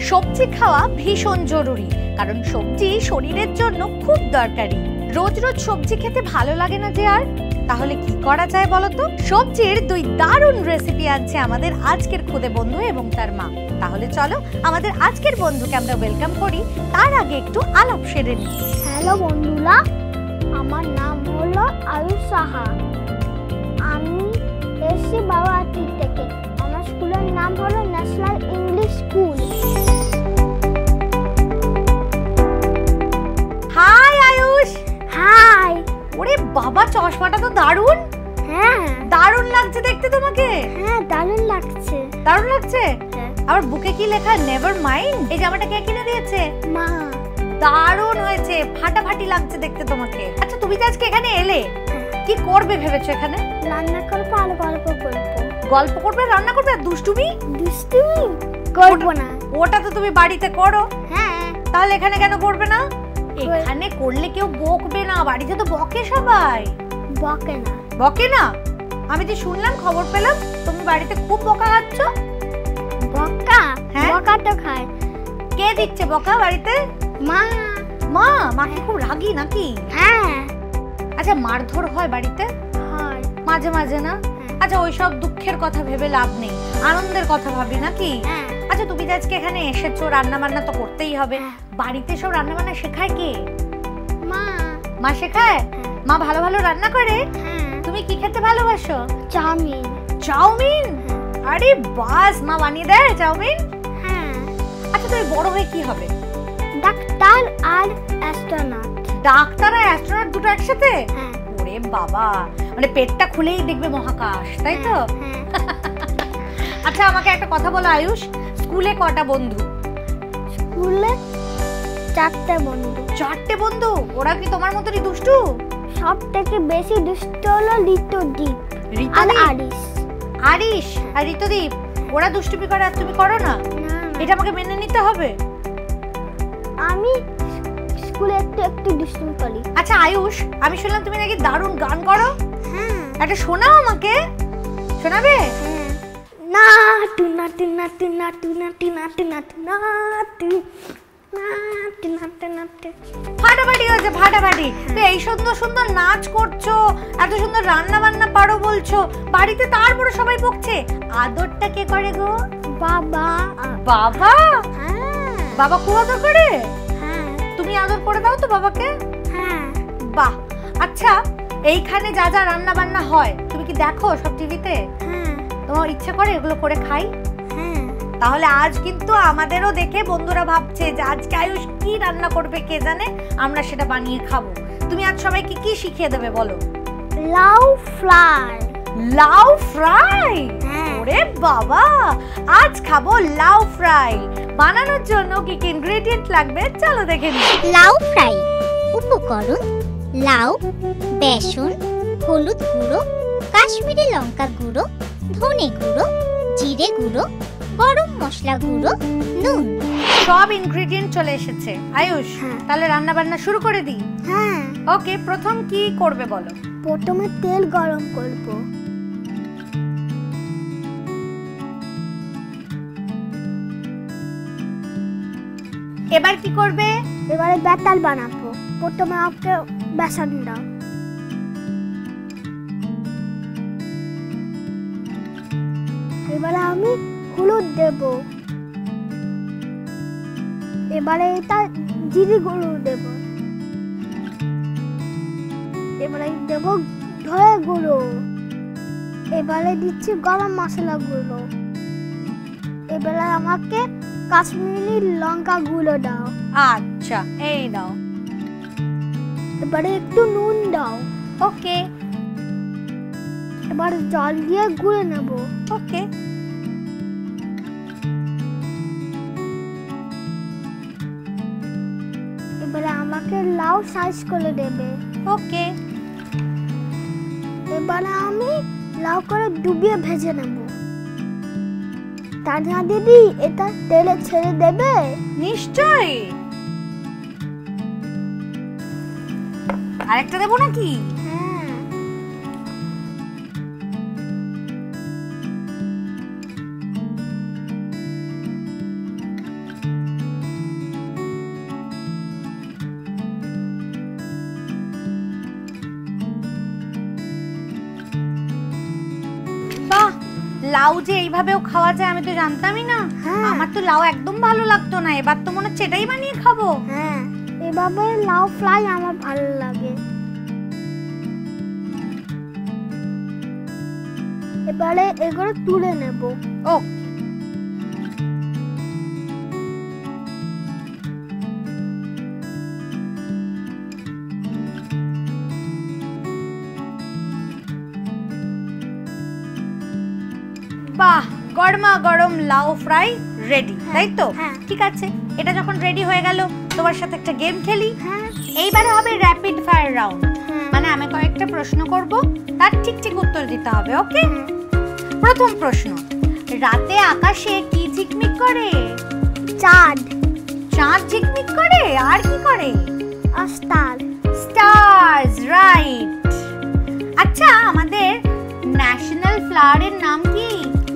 সবজি খাওয়া ভীষণ জরুরি, কারণ সবজি শরীরের জন্য খুব দরকারি। রোজ রোজ সবজি খেতে ভালো লাগে না যে, আর তাহলে কি করা যায় বলো তো? সবজির দুই দারুণ রেসিপি আছে আমাদের আজকের খুদে বন্ধু এবং তার মা। তাহলে চলো আমাদের আজকের বন্ধুকে আমরা ওয়েলকাম করি, তার আগে একটু আলাপ সেরে নিই। হ্যালো বন্ধুরা, আমার নাম হলো আয়ুষ সাহা। আমি এসছি বাবাটি থেকে। আমার স্কুলের নাম হলো national English school. Hi Ayush. Hi. ওরে বাবা, চশমাটা তো দারুণ। হ্যাঁ, দারুণ লাগছে দেখতে তোমাকে। হ্যাঁ, দারুণ লাগছে। দারুণ লাগছে। আবার বুকে কি লেখা? Never mind. এই জামাটা কে কিনে দিয়েছে? মা। দারুণ হয়েছে, ফাটাফাটি লাগছে দেখতে তোমাকে। আচ্ছা, তুমি তো আজকে এখানে এলে, কি করবে ভেবেছো এখানে? রান্না করবো আর গল্প করবো। গল্প করবে, রান্না করবে আর দুষ্টুমি? দুষ্টুমি করবো না। ওটা তো তুমি বাড়িতে করো। হ্যাঁ। তাহলে এখানে কেন করবে না? এখানে করলে কেউ বকবে না, বাড়িতে তো বকে সবাই। বকে না। বকে না? আমি তো শুনলাম, খবর পেলাম তুমি বাড়িতে খুব বকা খাচ্ছ। বকা? হ্যাঁ, বকা তো খায়। কে দিচ্ছে বকা বাড়িতে? মা। মা? মা কি খুব রাগী নাকি? হ্যাঁ। আচ্ছা, মারধর হয় বাড়িতে? হয় মাঝে মাঝে না? আচ্ছা, ওইসব দুঃখের কথা ভেবে লাভ নেই, আনন্দের কথা ভাবি নাকি? আচ্ছা, তুমি আজকে এখানে এসেছো, রান্না বান্না তো করতেই হবে। বাড়িতে সব রান্না বান্না শেখায় কে? মা। মা শেখায়? মা ভালো ভালো রান্না করে? তুমি কি খেতে ভালোবাসো? চাউমিন। চাউমিন? আরে বাস, মা বানিয়ে দেয় চাউমিন? হ্যাঁ। আচ্ছা, তুমি বড় হয়ে কি হবে? ডাক্তার আর অ্যাস্ট্রোনট। ডাক্তার আর অ্যাস্ট্রোনট দুটো একসাথে? হ্যাঁ। ওরে বাবা, মানে পেটটা খুলেই দেখবে মহাকাশ, তাই তো? আচ্ছা, আমাকে একটা কথা বলো আয়ুষ, স্কুলে কটা বন্ধু? স্কুলে 4টে বন্ধু। 4টে বন্ধু? ওরা কি তোমার মতই দুষ্টু? সব থেকে বেশি দুষ্ট হলো ঋতুদীপ আর আরিশ। আরিশ আর ঋতুদীপ, ওরা দুষ্টুমি করে আর তুমি করো না? এটা আমাকে মেনে নিতে হবে। আমি স্কুলে একটু দুষ্টুমি করি। আচ্ছা আয়ুষ, আমি শুনলাম তুমি নাকি দারুণ গান করো। হ্যাঁ। একটা শোনাও আমাকে, শোনাবে? না tuna tuna tuna tuna tuna tuna tuna ফাটাফাটি হয়েছে, ফাটাফাটি। তো এই সুন্দর সুন্দর নাচ করছো, এত সুন্দর রান্না বান্না পারো বলছো, বাড়িতে তারপরে সবাই বকছে। আদরটা কে করে গো? বাবা। বাবা? হ্যাঁ। বাবা খুব আদর করে? হ্যাঁ। তুমি আদর করে দাও তো বাবাকে? হ্যাঁ। বাহ। আচ্ছা, এইখানে যা যা রান্না বান্না হয় তুমি কি দেখো সব টিভিতে? হ্যাঁ। তোমার ইচ্ছা করে এগুলো করে খাই? হ্যাঁ। তাহলে আজ কিন্তু আমাদেরও দেখে বন্ধুরা ভাবছে যে আজকে আয়ুষ কি রান্না করবে কে জানে, আমরা সেটা বানিয়ে খাবো। তুমি আজ সবাইকে কি শিখিয়ে দেবে বলো? লাউ ফ্রাই। লাউ ফ্রাই? হ্যাঁ। ওরে বাবা, আজ খাবো লাউ ফ্রাই। বানানোর জন্য কি কি ইনগ্রেডিয়েন্ট লাগবে চলো দেখে নিই। লাউ ফ্রাই উপকরণ: লাউ, বেসন, হলুদ গুঁড়ো, কাশ্মীরি লঙ্কা গুঁড়ো, ধনে গুঁড়ো, জিরে গুঁড়ো, গরম মশলা গুঁড়ো, নুন। সব ইনগ্রেডিয়েন্ট চলে এসেছে আয়ুষ, তাহলে রান্না বান্না শুরু করে দিই। হ্যাঁ। ওকে, প্রথম কি করবে বলো? প্রথমে তেল গরম করব। এবার কি করবে? এবারে ব্যাটার বানাবো। প্রথমে আমাকে বেসন দাও। এবারে আমি হলুদ দেব। এবারে এটা জিরে গুঁড়ো দেব। এবারে দেব ধনে গুঁড়ো। এবারে দিচ্ছি গরম মশলা গুঁড়ো। এবারে আমাকে কাশ্মীরি লঙ্কা গুঁড়ো দাও। আচ্ছা, এই দাও। এবারে একটু নুন দাও। ওকে। এবার জল দিয়ে গুলে নেব। ওকে। এবারে আমাকে লাউ সাইজ করে দেবে। ওকে। এবারে আমি লাউ করে ডুবিয়ে ভেজে নেব। তানিয়া দিদি, এটা তেলে ছেড়ে দেবে? নিশ্চয়ই। আরেকটা দেবো নাকি? হ্যাঁ। বাহ, লাউ যে এইভাবেও খাওয়া যায় আমি তো জানতামই না। হ্যাঁ। আমার তো লাউ একদম ভালো লাগতো না, এবার তো মনে হচ্ছে এটাই বানিয়ে খাবো। হ্যাঁ, এভাবে লাউ ফ্রাই আমার ভালো লাগে। এবারে এগুলো তুলে নেব। ও, বাহ, গরমা গরম লাউ ফ্রাই রেডি, তাই তো? হ্যাঁ। ঠিক আছে, এটা যখন রেডি হয়ে গেল তোমার সাথে একটা গেম খেলি। হ্যাঁ। এইবারে হবে র্যাপিড ফায়ার রাউন্ড, হ্যাঁ। মানে আমি কয়েকটা প্রশ্ন করব, তার ঠিক ঠিক উত্তর দিতে হবে, ওকে? হ্যাঁ। প্রথম প্রশ্ন, রাতে আকাশে কি ঝিকমিক করে? চাঁদ চাঁদ ঝিকমিক করে, আর কি করে? আর স্টার। Stars, right. আচ্ছা, আমাদের ন্যাশনাল ফ্লাওয়ারের নাম কি?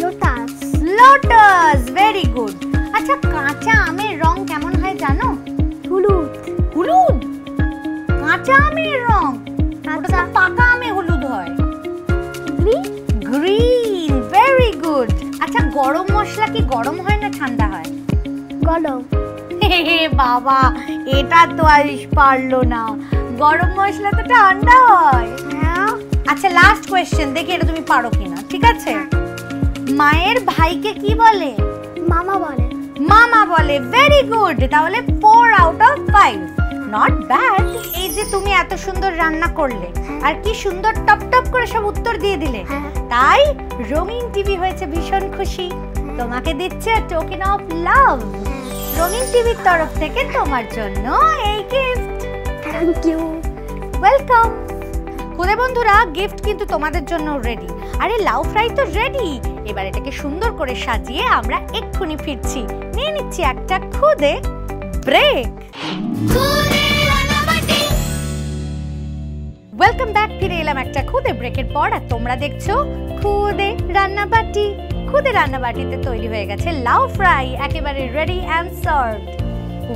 লোটাস। Lotus, very good. আচ্ছা, কাঁচা আমের রং কেমন হয় জানো? হলুদ। হলুদ? কাঁচা আমের রং? ওটা তো পাকা আমে হলুদ হয়। গ্রিন। Green, very good. আচ্ছা, গরম মশলা কি গরম হয় না ঠান্ডা হয়? গরম। হে বাবা, এটা তো আইস পারলো না। গরম মশলা তো ঠান্ডা হয়। হ্যাঁ। আচ্ছা, লাস্ট কোয়েশ্চেন, দেখি এটা তুমি পারো কিনা, ঠিক আছে? মায়ের ভাইকে কি বলে? মামা বলে। মামা বলে, ভেরি গুড। তাহলে 4 আউট অফ 5, নট ব্যাড। এই যে তুমি এত সুন্দর রান্না করলে আর কি সুন্দর টপ টপ করে সব উত্তর দিয়ে দিলে, হ্যাঁ। তাই রঙিন টিভি হয়েছে ভীষণ খুশি। তোমাকে দিচ্ছে টোকেন অফ লাভ রঙিন টিভির তরফ থেকে তোমার জন্য এই গিফট। Thank you. ওয়েলকাম। খুদে বন্ধুরা, গিফট কিন্তু তোমাদের জন্য রেডি। আরে লাউ ফ্রাই তো রেডি, এবার এটাকে সুন্দর করে সাজিয়ে আমরা এক্ষুনি ফিরছি। নিয়ে নিচ্ছি একটা খুদে ব্রেক। Welcome back. ফিরে এলাম একটা খুদে ব্রেকের পর, আর তোমরা দেখছো খুদে রান্নাবাটি। খুদে রান্নাবাটিতে তৈরি হয়ে গেছে লাউ ফ্রাই, একেবারে ready and served.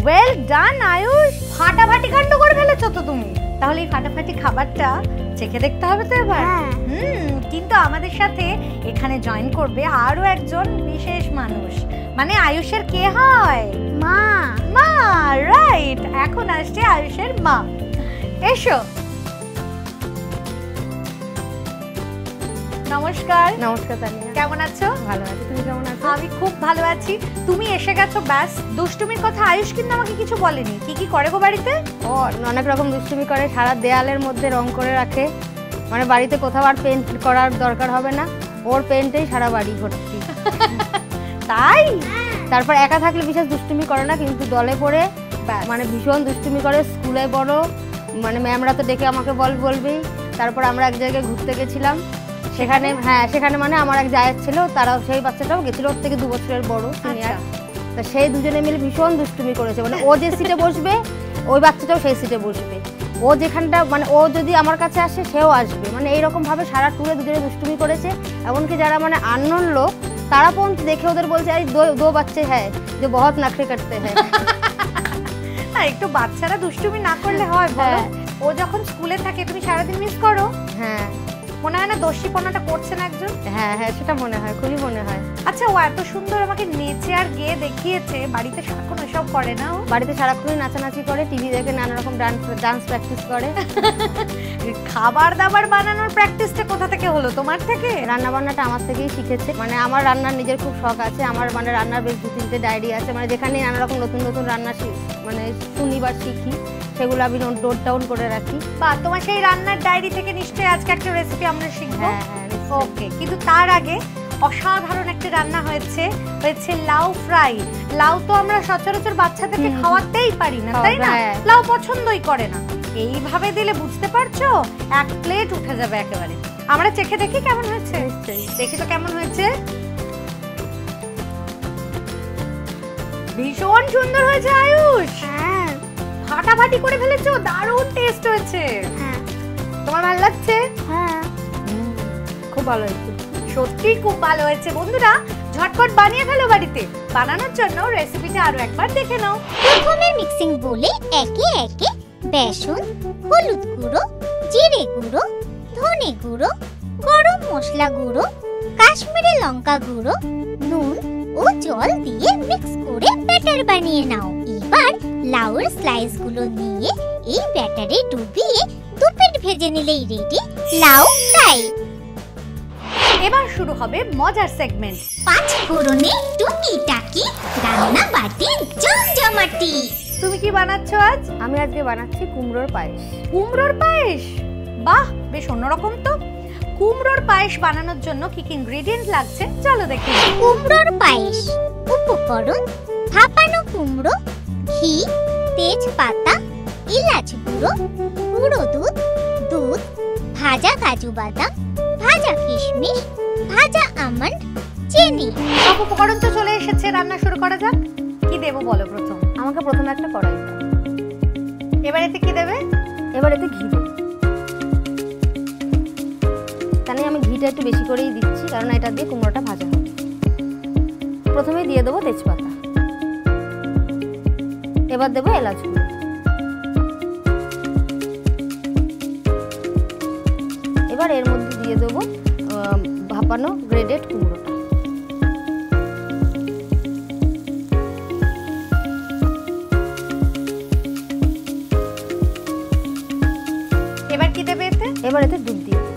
Well done Ayush, ফাটাফাটি কাণ্ড করে ফেলেছো তো তুমি। তাহলে এই ফাটাফাটি খাবারটা চেখে দেখতে হবে তো এবার। হ্যাঁ। কিন্তু আমাদের সাথে এখানে জয়েন করবে আরো একজন বিশেষ মানুষ, মানে আয়ুষের কে হয়? মা। মা, রাইট। এখন আসছে আয়ুষের মা। এসো। নমস্কার। নমস্কার তানিয়া, কেমন আছো? ভালো আছি, তুমি কেমন আছো? আমি খুব ভালো আছি। তুমি এসে গেছো, ব্যাস। দুষ্টুমির কথা আয়ুষ কিন্তু আমাকে কিছু বলেনি। কি কি করে গো বাড়িতে? ও অনেক রকম দুষ্টুমি করে, সারা দেয়ালের মধ্যে রং করে রাখে, মানে বাড়িতে কোথাও আর পেন্ট করার দরকার হবে না, ওর পেন্টেই সারা বাড়ি ভর্তি। তাই? তারপর একা থাকলে বিশেষ দুষ্টুমি করে না, কিন্তু দলে পড়ে ব্যাস। মানে ভীষণ দুষ্টুমি করে। স্কুলে বড়, মানে ম্যামরা তো ডেকে আমাকে বলবেই। তারপর আমরা এক জায়গায় ঘুরতে গেছিলাম, সেখানে সেখানে মানে আমার এক জায়ের ছিল, তারাও সেই বাচ্চাটাও গেছিল, ওর থেকে 2 বছরের বড় সিনিয়র। তা সেই দুজনে মিলে ভীষণ দুষ্টুমি করেছে, মানে ও যে সিটে বসবে ওই বাচ্চাটাও সেই সিটে বসবে, ও যেখানটা মানে ও যদি আমার কাছে আসে সেও আসবে, মানে এইরকম ভাবে সারা ট্যুরে দুজনে দুষ্টুমি করেছে। এমনকি যারা মানে আননোন লোক তারা পর্যন্ত দেখে ওদের বলছে এই দো বাচ্চে হ্যাঁ যে বহুত নখরে করতে হ্যাঁ। একটু বাচ্চারা দুষ্টুমি না করলে হয় বলো? ও যখন স্কুলে থাকে তুমি সারাদিন মিস করো। হ্যাঁ, মনে হয় না দোষীপনাটা করছে না একজন? হ্যাঁ হ্যাঁ, সেটা মনে হয়, খুবই মনে হয়। আচ্ছা, ও এত সুন্দর আমাকে নেচে আর গেয়ে দেখিয়েছে, বাড়িতে সারাক্ষণ এসব করে না ও? বাড়িতে সারাক্ষণই নাচানাচি করে, টিভি দেখে নানা রকম ডান্স প্র্যাকটিস করে। খাবার দাবার বানানোর প্র্যাকটিসটা কোথা থেকে হলো? তোমার থেকে? রান্না বান্নাটা আমার থেকেই শিখেছে, মানে আমার রান্নার নিজের খুব শখ আছে, আমার মানে রান্নার বেশ 2-3টে ডায়েরি আছে, মানে যেখানে নানা রকম নতুন নতুন রান্না মানে শুনি বা শিখি, সেগুলো আমি নোট ডাউন করে রাখি। বা তোমার সেই রান্নার ডায়েরি থেকে নিশ্চয়ই আজকে একটা রেসিপি আমরা শিখবো। হ্যাঁ হ্যাঁ, ওকে, কিন্তু তার আগে অসাধারণ একটা রান্না হয়েছে লাউ ফ্রাই। লাউ তো আমরা সচরাচর বাচ্চাদেরকে খাওয়াতেই পারি না, তাই না? হ্যাঁ। লাউ পছন্দই করে না। এইভাবে দিলে বুঝতে পারছো 1 প্লেট উঠে যাবে একেবারে। আমরা চেখে দেখি কেমন হয়েছে। দেখি তো কেমন হয়েছে। ভীষণ সুন্দর হয়েছে আয়ুষ, হ্যাঁ। ফাটাফাটি করে ফেলেছো, দারুণ টেস্ট হয়েছে। তোমার ভালো লাগছে? হ্যাঁ। খুব ভালো হয়েছে, সত্যি খুব ভালো হয়েছে। বন্ধুরা ঝটপট বানিয়ে ফেলো বাড়িতে। বানানোর জন্য রেসিপিটা আরো একবার দেখে নাও। প্রথমে মিক্সিং বলে একে একে বেসন, হলুদ গুঁড়ো, জিরে গুঁড়ো, ধনে গুঁড়ো, গরম মশলা গুঁড়ো, কাশ্মীরি লঙ্কা গুঁড়ো, নুন ও জল দিয়ে মিক্স করে ব্যাটার বানিয়ে নাও। এবার লাউর স্লাইসগুলো নিয়ে এই ব্যাটারে ডুবিয়ে 2 মিনিট ভেজে নিলেই রেডি লাউ ফ্রাই। এবার শুরু হবে মজার সেগমেন্ট। 5 ফোড়নে টুকিটাকি রান্না বাটি জমজমাটি। তুমি কি বানাচ্ছ আজ? আমি আজকে বানাচ্ছি কুমড়োর পায়েস। কুমড়োর পায়েস, বাহ বেশ অন্যরকম তো। কুমড়োর পায়েস বানানোর জন্য কি কি ইনগ্রেডিয়েন্ট লাগছে চলো দেখি। কুমড়োর পায়েস উপকরণ: ভাপানো কুমড়ো, ঘি, তেজপাতা, এলাচ গুঁড়ো, গুঁড়ো দুধ, দুধ, ভাজা কাজু বাদাম, ভাজা কিশমিশ, ভাজা আমন্ড, চিনি। সব উপকরণ তো চলে এসেছে, রান্না শুরু করা যাক। কি দেবো বলো প্রথম? আমাকে প্রথমে একটা কড়াই দাও। এবার এতে কি দেবে? এবার এতে ঘি দেবো। তাহলে আমি ঘিটা একটু বেশি করেই দিচ্ছি, কারণ এটা দিয়ে কুমড়োটা ভাজা হবে। প্রথমে দিয়ে দেবো তেজপাতা, এবার দেবো এলাচ গুঁড়ো, এবার এর মধ্যে দিয়ে দেবো ভাপানো গ্রেডেড কুমড়োটা। এবার কি দেবে এতে? এবার এতে দুধ দিয়ে দেবো।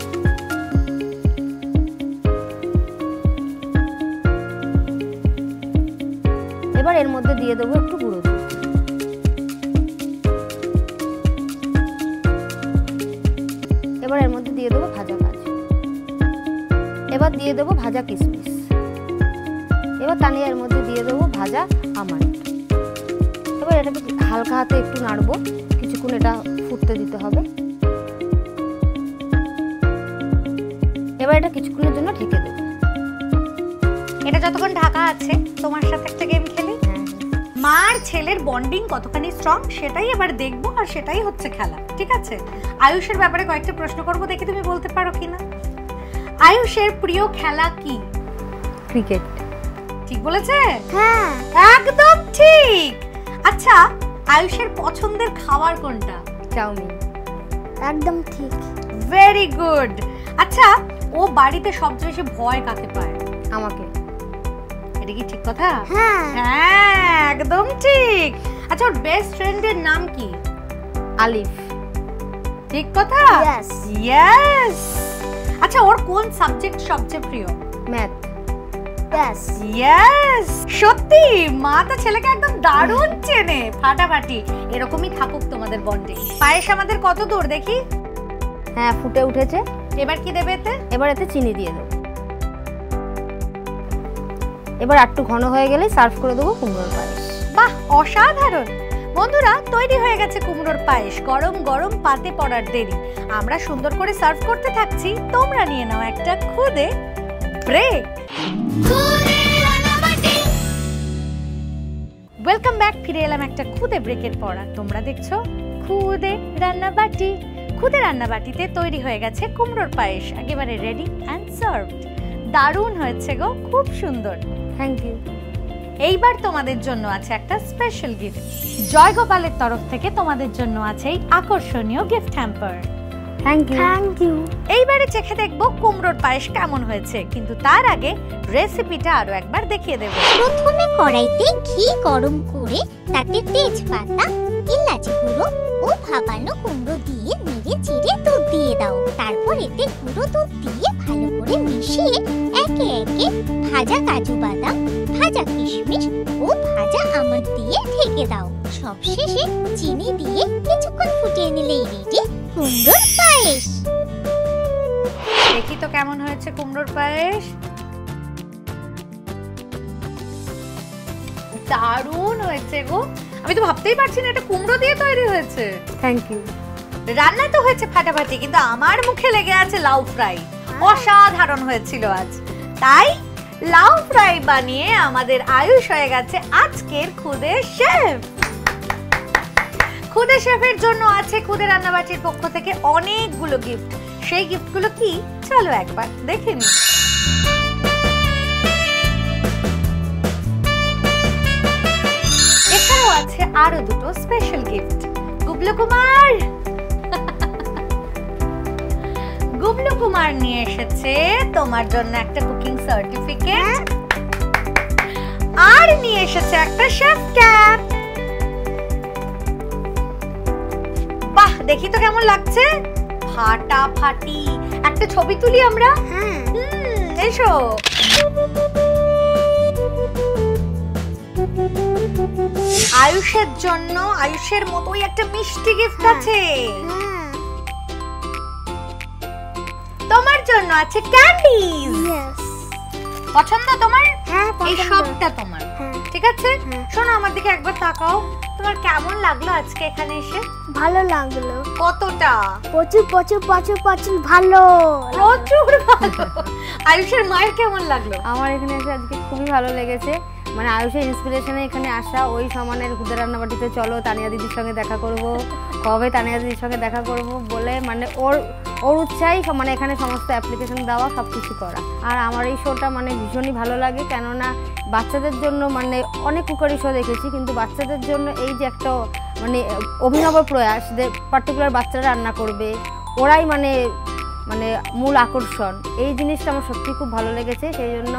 এবার এর মধ্যে দিয়ে দেবো একটু গুঁড়ো দুধ। এবার এর মধ্যে দিয়ে দেবো ভাজা কাজু, এবার দিয়ে দেবো ভাজা কিশমিশ, এবার তানিয়ে এর মধ্যে দিয়ে দেবো ভাজা আমন্ড। এবার এটাকে হালকা হাতে একটু নাড়বো, কিছুক্ষণ এটা ফুটতে দিতে হবে। এবার এটা কিছুক্ষণের জন্য ঢেকে দেবো। এটা যতক্ষণ ঢাকা আছে তোমার সাথে একটা গেম খেলি। মা আর ছেলের বন্ডিং কতখানি স্ট্রং সেটাই এবার দেখবো, আর সেটাই হচ্ছে খেলা, ঠিক আছে? আয়ুষের ব্যাপারে কয়েকটা প্রশ্ন করবো, দেখি তুমি বলতে পারো কিনা। আয়ুষের প্রিয় খেলা কি? ক্রিকেট। ঠিক বলেছে? হ্যাঁ। একদম ঠিক। আচ্ছা, আয়ুষের পছন্দের খাবার কোনটা? চাউমিন। একদম ঠিক। Very good. আচ্ছা, ও বাড়িতে সবচেয়ে বেশি ভয় কাকে পায়? আমাকে। এটা কি ঠিক কথা? হ্যাঁ। হ্যাঁ একদম ঠিক। আচ্ছা, ওর বেস্ট ফ্রেন্ডের নাম কি? আলিফ। ঠিক কথা? Yes. ইয়েস। আচ্ছা, ওর কোন সাবজেক্ট সবচেয়ে প্রিয়? ম্যাথ। Yes. ইয়েস। সত্যি মা তো ছেলেকে একদম দারুণ চেনে, ফাটাফাটি। এরকমই থাকুক তোমাদের বন্ডিং। পায়েস আমাদের কত দূর দেখি? হ্যাঁ, ফুটে উঠেছে। এবার কি দেবে এতে? এবার এতে চিনি দিয়ে দেবো। এবার একটু ঘন হয়ে গেলে সার্ভ করে দেবো কুমড়োর পায়েস। বাহ, অসাধারণ। বন্ধুরা, তৈরি হয়ে গেছে কুমড়োর পায়েস। গরম গরম পাতে পড়ার দেরি। আমরা সুন্দর করে সার্ভ করতে থাকছি, তোমরা নিয়ে নাও একটা খুদে ব্রেক। Welcome back. ফিরে এলাম একটা খুদে ব্রেকের পর। আর তোমরা দেখছো খুদে রান্নাবাটি। খুদে রান্নাবাটিতে তৈরি হয়ে গেছে কুমড়োর পায়েস, একেবারে রেডি অ্যান্ড সার্ভড। দারুণ হয়েছে গো, খুব সুন্দর। Thank you. এইবার তোমাদের জন্য আছে একটা স্পেশাল গিফট। জয়গোপালের তরফ থেকে তোমাদের জন্য আছে এই আকর্ষণীয় gift hamper. Thank you. Thank you. এইবারে চেখে দেখবো কুমড়োর পায়েস কেমন হয়েছে, কিন্তু তার আগে রেসিপিটা আরো একবার দেখিয়ে দেব। প্রথমে কড়াইতে ঘি গরম করে তাতে তেজপাতা, এলাচ গুঁড়ো ও ভাপানো কুমড়ো দিয়ে নেড়ে চেড়ে দুধ দিয়ে দাও। তারপর এতে গুঁড়ো দুধ দিয়ে ভালো করে মিশিয়ে একে একে ভাজা কাজু বাদাম, ভাজা কিশমিশ ও ভাজা আমন্ড দিয়ে ঢেকে দাও। সবশেষে চিনি দিয়ে কিছুক্ষণ ফুটিয়ে নিলেই রেডি কুমড়োর পায়েস। দেখি তো কেমন হয়েছে কুমড়োর পায়েস। দারুণ হয়েছে গো। আমি তো ভাবতেই পারছি না এটা কুমড়ো দিয়ে তৈরি হয়েছে। Thank you. রান্না তো হয়েছে ফাটাফাটি, কিন্তু আমার মুখে লেগে আছে লাউ ফ্রাই। অসাধারণ হয়েছিল আজ। তাই লাউ ফ্রাই বানিয়ে আমাদের আয়ুষ হয়ে গেছে আজকের খুদে শেফ। খুদে শেফের জন্য আছে খুদে রান্নাবাটির পক্ষ থেকে অনেকগুলো গিফট। সেই গিফটগুলো কি চলো একবার দেখে নিই। এছাড়াও আছে আরো দুটো স্পেশাল গিফট। গুবলু কুমার গুবলু কুমার নিয়ে এসেছে তোমার জন্য একটা কুকিং সার্টিফিকেট, আর নিয়ে এসেছে একটা শেফ ক্যাপ। বাহ, দেখি তো কেমন লাগছে, ফাটাফাটি। একটা ছবি তুলি আমরা। এসো। আয়ুষের জন্য আয়ুষের মতোই একটা মিষ্টি গিফট আছে। তোমার জন্য আছে ক্যান্ডিজ। পছন্দ তোমার? এই সবটা তোমার, ঠিক আছে। শোনো, আমার দিকে একবার তাকাও, তোমার কেমন লাগলো আজকে এখানে এসে? ভালো লাগলো। কতটা? প্রচুর প্রচুর প্রচুর প্রচুর ভালো, প্রচুর ভালো। আয়ুষের মায়ের কেমন লাগলো? আমার এখানে এসে আজকে খুবই ভালো লেগেছে। মানে আয়ুষের ইন্সপিরেশনে এখানে আসা। ওই সমানের খুদে রান্নাবাটিতে চলো, তানিয়া দিদির সঙ্গে দেখা করব, কবে তানিয়া দিদির সঙ্গে দেখা করব বলে, মানে ওর উৎসাহী মানে এখানে সমস্ত অ্যাপ্লিকেশন দেওয়া, সব কিছু করা। আর আমার এই শোটা মানে ভীষণই ভালো লাগে, কেননা বাচ্চাদের জন্য মানে অনেক কুকারি শো দেখেছি, কিন্তু বাচ্চাদের জন্য এই যে একটা মানে অভিনব প্রয়াস, যে পার্টিকুলার বাচ্চারা রান্না করবে, ওরাই মানে মানে মূল আকর্ষণ, এই জিনিসটা আমার সত্যি খুব ভালো লেগেছে। সেই জন্য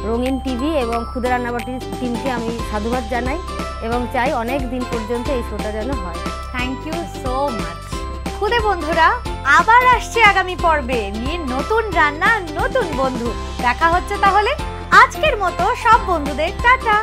রঙিন টিভি এবং খুদে রান্নাবাটির টিমকে আমি সাধুবাদ জানাই এবং চাই অনেক দিন পর্যন্ত এই শোটা যেন হয়। Thank you so much. খুদে বন্ধুরা আবার আসছে আগামী পর্বে নিয়ে নতুন রান্না, নতুন বন্ধু। দেখা হচ্ছে তাহলে। আজকের মতো সব বন্ধুদের টাটা।